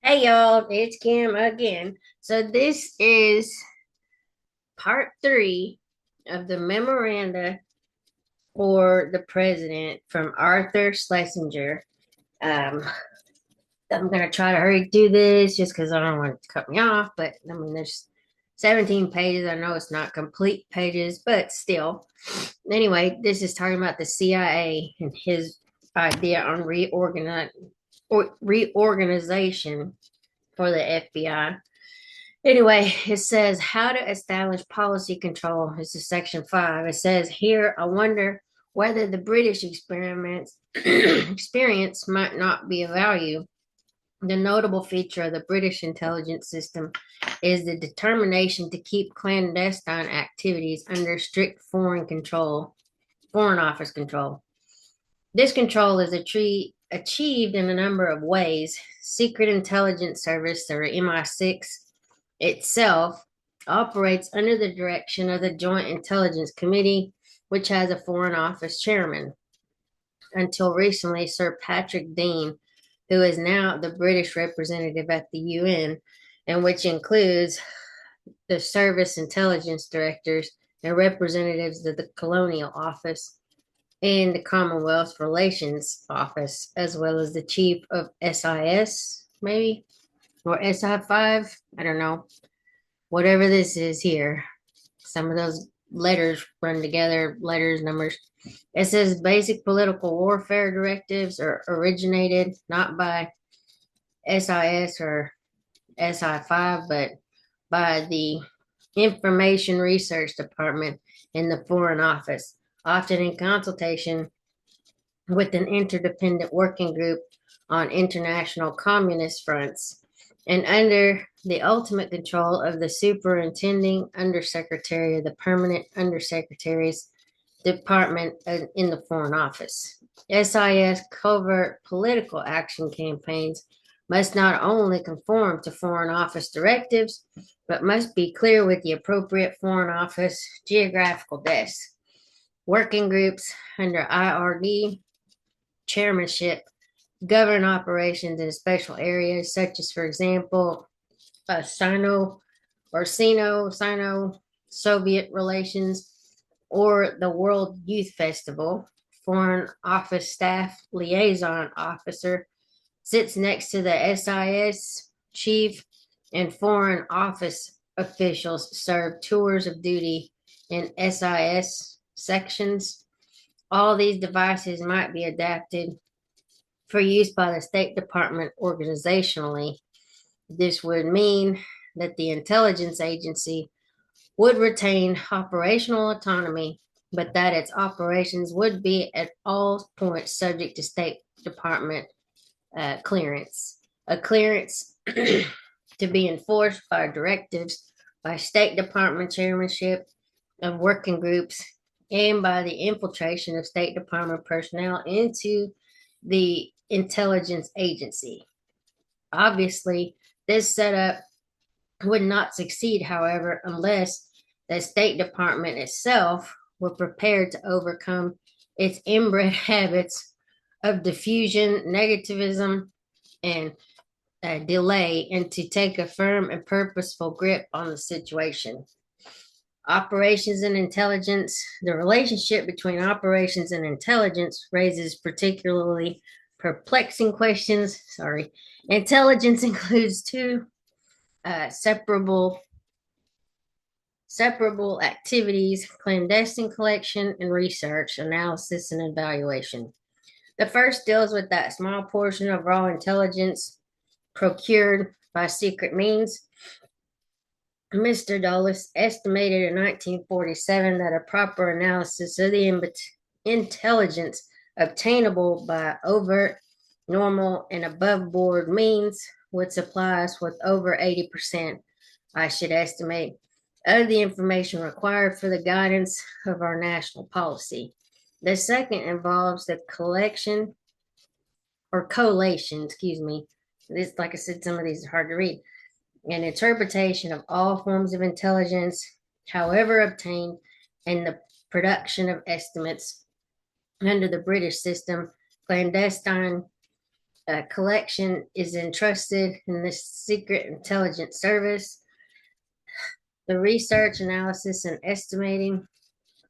Hey y'all, it's Kim again. So this is part three of the memoranda for the president from Arthur Schlesinger. Um, I'm gonna try to hurry through this just because I don't want it to cut me off. But I mean, there's 17 pages. I know it's not complete pages, but still. Anyway, this is talking about the CIA and his idea on reorganization for the FBI. Anyway, it says how to establish policy control. This is section 5. It says here, I wonder whether the British experiments experience might not be of value. The notable feature of the British intelligence system is the determination to keep clandestine activities under strict foreign office control. This control is achieved in a number of ways. Secret Intelligence Service, or MI6, itself operates under the direction of the Joint Intelligence Committee, which has a Foreign Office chairman. Until recently, Sir Patrick Dean, who is now the British representative at the UN, and which includes the service intelligence directors and representatives of the Colonial Office and the Commonwealth Relations Office, as well as the chief of SIS, maybe, or SI5. I don't know. Whatever this is here. Some of those letters run together, letters, numbers. It says basic political warfare directives are originated not by SIS or SI5, but by the Information Research Department in the Foreign Office, often in consultation with an interdependent working group on international communist fronts and under the ultimate control of the superintending undersecretary of the permanent undersecretary's department in the Foreign Office. SIS covert political action campaigns must not only conform to Foreign Office directives, but must be clear with the appropriate Foreign Office geographical desks. Working groups under IRD chairmanship govern operations in special areas, such as, for example, Sino Soviet relations, or the World Youth Festival. Foreign Office Staff Liaison Officer sits next to the SIS chief, and Foreign Office officials serve tours of duty in SIS sections. All these devices might be adapted for use by the State Department organizationally. This would mean that the intelligence agency would retain operational autonomy, but that its operations would be at all points subject to State Department clearance. A clearance to be enforced by directives by State Department chairmanship of working groups and by the infiltration of State Department personnel into the intelligence agency. Obviously, this setup would not succeed, however, unless the State Department itself were prepared to overcome its inbred habits of diffusion, negativism, and delay, and to take a firm and purposeful grip on the situation. Operations and intelligence. The relationship between operations and intelligence raises particularly perplexing questions. Sorry. Intelligence includes two separable activities: clandestine collection and research, analysis, and evaluation. The first deals with that small portion of raw intelligence procured by secret means. Mr. Dulles estimated in 1947 that a proper analysis of the intelligence obtainable by overt, normal, and above board means would supply us with over 80%, I should estimate, of the information required for the guidance of our national policy. The second involves the collection or collation, excuse me. This, like I said, some of these are hard to read. An interpretation of all forms of intelligence, however obtained, and the production of estimates under the British system, clandestine collection is entrusted in the Secret Intelligence Service. The research, analysis, and estimating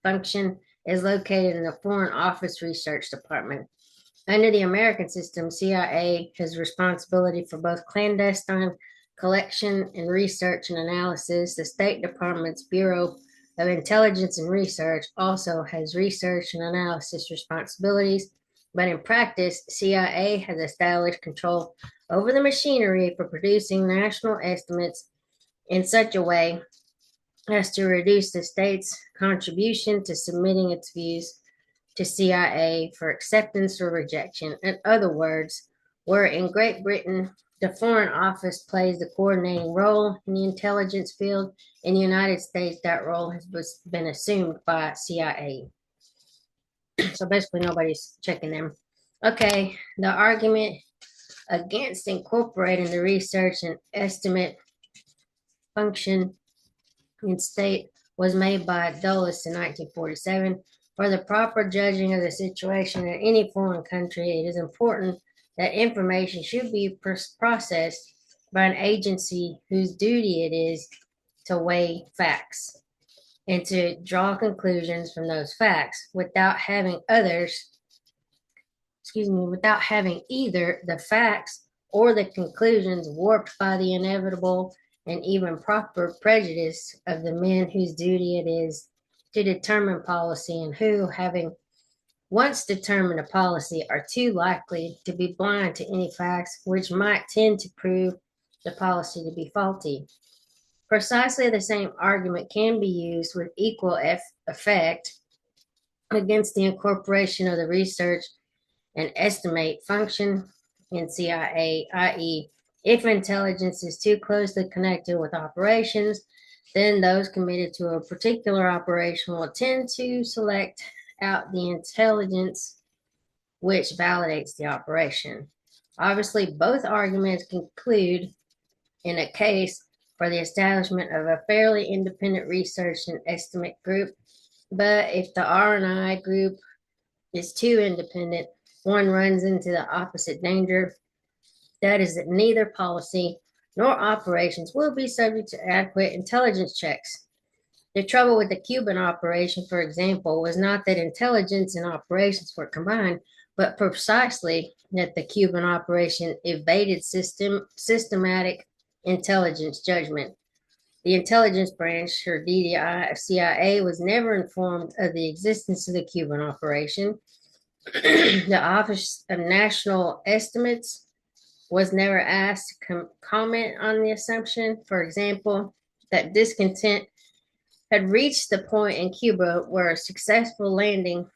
function is located in the Foreign Office Research Department. Under the American system, CIA has responsibility for both clandestine collection and research and analysis. The State Department's Bureau of Intelligence and Research also has research and analysis responsibilities, but in practice, CIA has established control over the machinery for producing national estimates in such a way as to reduce the state's contribution to submitting its views to CIA for acceptance or rejection. In other words, where in Great Britain, the Foreign Office plays the coordinating role in the intelligence field, in the United States, that role has been assumed by CIA. So basically, nobody's checking them. Okay, the argument against incorporating the research and estimate function in state was made by Dulles in 1947. For the proper judging of the situation in any foreign country, it is important that information should be processed by an agency whose duty it is to weigh facts and to draw conclusions from those facts without having either the facts or the conclusions warped by the inevitable and even proper prejudice of the men whose duty it is to determine policy and who, having once determined a policy, are too likely to be blind to any facts which might tend to prove the policy to be faulty. Precisely the same argument can be used with equal effect against the incorporation of the research and estimate function in CIA, i.e., if intelligence is too closely connected with operations, then those committed to a particular operation will tend to select out the intelligence which validates the operation. Obviously, both arguments conclude in a case for the establishment of a fairly independent research and estimate group, but if the R&I group is too independent, one runs into the opposite danger. That is that neither policy nor operations will be subject to adequate intelligence checks. The trouble with the Cuban operation, for example, was not that intelligence and operations were combined, but precisely that the Cuban operation evaded systematic intelligence judgment. The intelligence branch, or DDI, of CIA was never informed of the existence of the Cuban operation. The Office of National Estimates was never asked to comment on the assumption, for example, that discontent had reached the point in Cuba where a successful landing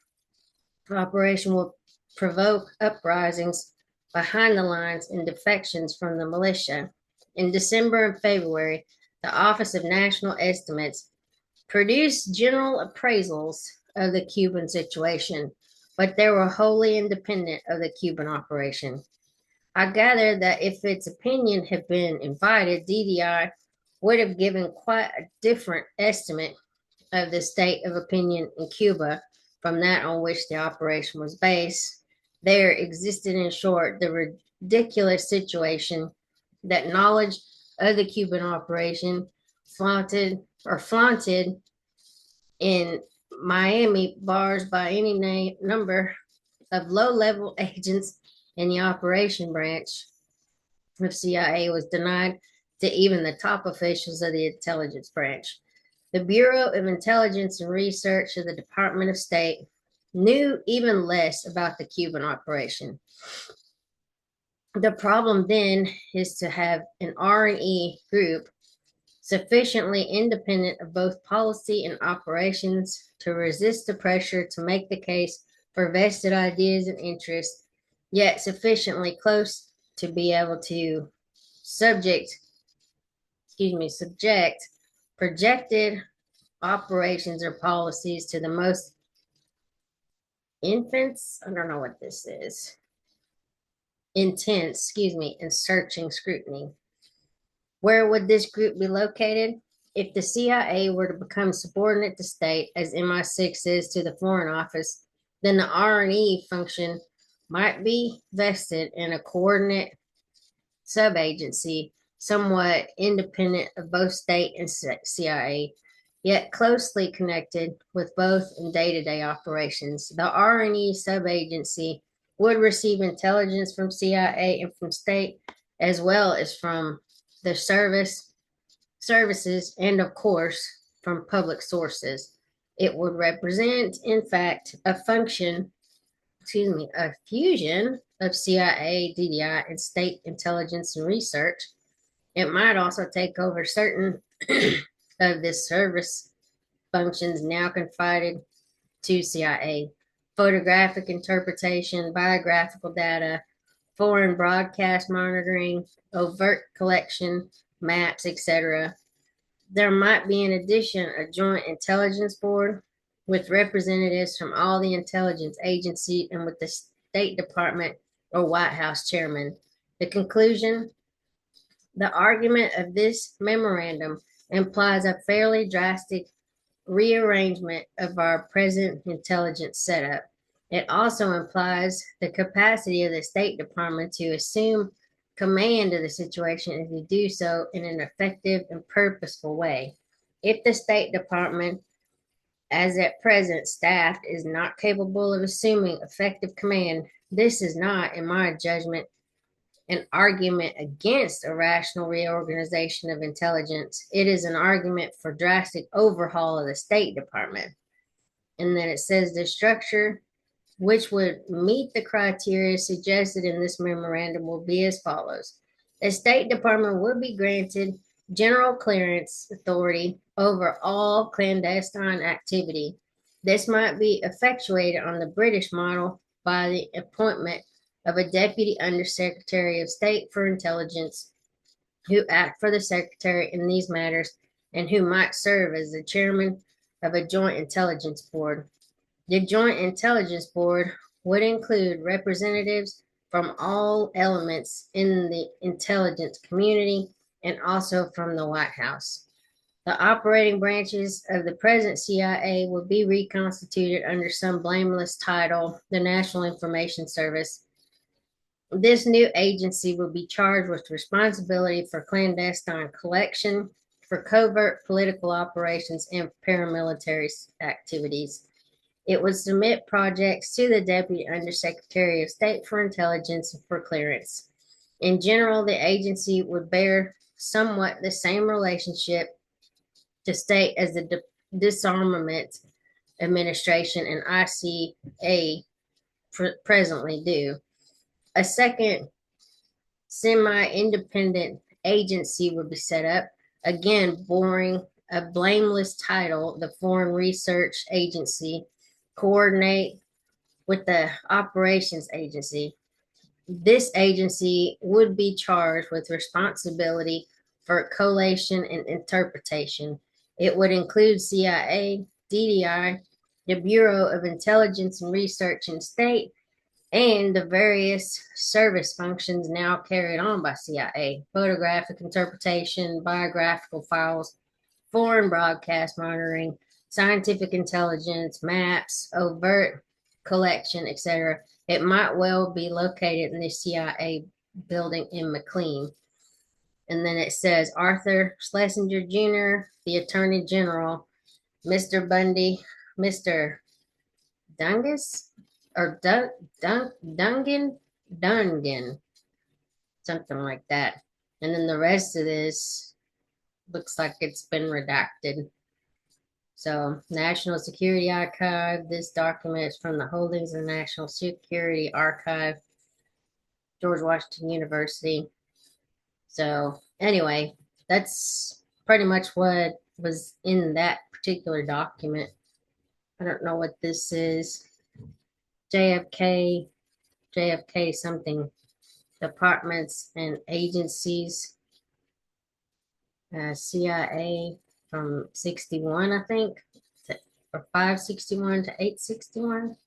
operation would provoke uprisings behind the lines and defections from the militia. In December and February, the Office of National Estimates produced general appraisals of the Cuban situation, but they were wholly independent of the Cuban operation. I gather that if its opinion had been invited, DDI would have given quite a different estimate of the state of opinion in Cuba from that on which the operation was based. There existed, in short, the ridiculous situation that knowledge of the Cuban operation flaunted in Miami bars by any number of low-level agents in the operation branch of CIA was denied to even the top officials of the intelligence branch. The Bureau of Intelligence and Research of the Department of State knew even less about the Cuban operation. The problem then is to have an R&E group sufficiently independent of both policy and operations to resist the pressure to make the case for vested ideas and interests, yet sufficiently close to be able to subject projected operations or policies to the most intense and searching scrutiny. Where would this group be located? If the CIA were to become subordinate to state, as MI6 is to the Foreign Office, then the R&E function might be vested in a coordinate subagency somewhat independent of both state and CIA, yet closely connected with both in day-to-day operations. The R&E subagency would receive intelligence from CIA and from state, as well as from the services, and of course, from public sources. It would represent, in fact, a fusion of CIA, DDI, and state intelligence and research. It might also take over certain of the service functions now confided to CIA: photographic interpretation, biographical data, foreign broadcast monitoring, overt collection, maps, etc. There might be, in addition, a joint intelligence board with representatives from all the intelligence agencies and with the State Department or White House chairman. The conclusion: the argument of this memorandum implies a fairly drastic rearrangement of our present intelligence setup. It also implies the capacity of the State Department to assume command of the situation and to do so in an effective and purposeful way. If the State Department, as at present staffed, is not capable of assuming effective command, this is not, in my judgment, an argument against a rational reorganization of intelligence. It is an argument for drastic overhaul of the State Department. And then it says the structure which would meet the criteria suggested in this memorandum will be as follows. The State Department would be granted general clearance authority over all clandestine activity. This might be effectuated on the British model by the appointment of a Deputy Undersecretary of State for Intelligence who act for the Secretary in these matters and who might serve as the chairman of a joint intelligence board. The Joint Intelligence Board would include representatives from all elements in the intelligence community and also from the White House. The operating branches of the present CIA would be reconstituted under some blameless title, the National Information Service. This new agency will be charged with responsibility for clandestine collection, for covert political operations, and paramilitary activities. It would submit projects to the Deputy Undersecretary of State for Intelligence for clearance. In general, the agency would bear somewhat the same relationship to state as the Disarmament Administration and ICA presently do. A second semi-independent agency would be set up, again boring a blameless title, the Foreign Research Agency, coordinate with the Operations Agency. This agency would be charged with responsibility for collation and interpretation. It would include CIA, DDI, the Bureau of Intelligence and Research in State, and the various service functions now carried on by CIA: photographic interpretation, biographical files, foreign broadcast monitoring, scientific intelligence, maps, overt collection, etc. It might well be located in the CIA building in McLean. And then it says Arthur Schlesinger Jr., the Attorney General, Mr. Bundy, Mr. Dungus, or Dungan, something like that. And then the rest of this looks like it's been redacted. So, National Security Archive, this document is from the holdings of the National Security Archive, George Washington University. So, anyway, that's pretty much what was in that particular document. I don't know what this is. JFK something, departments and agencies, CIA from 61, I think, or 561 to 861.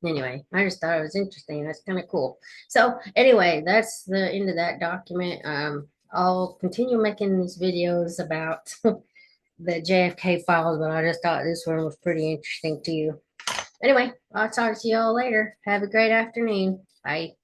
Anyway, I just thought it was interesting. That's kind of cool. So anyway, that's the end of that document. I'll continue making these videos about the JFK files, but I just thought this one was pretty interesting to you. Anyway, I'll talk to y'all later. Have a great afternoon. Bye.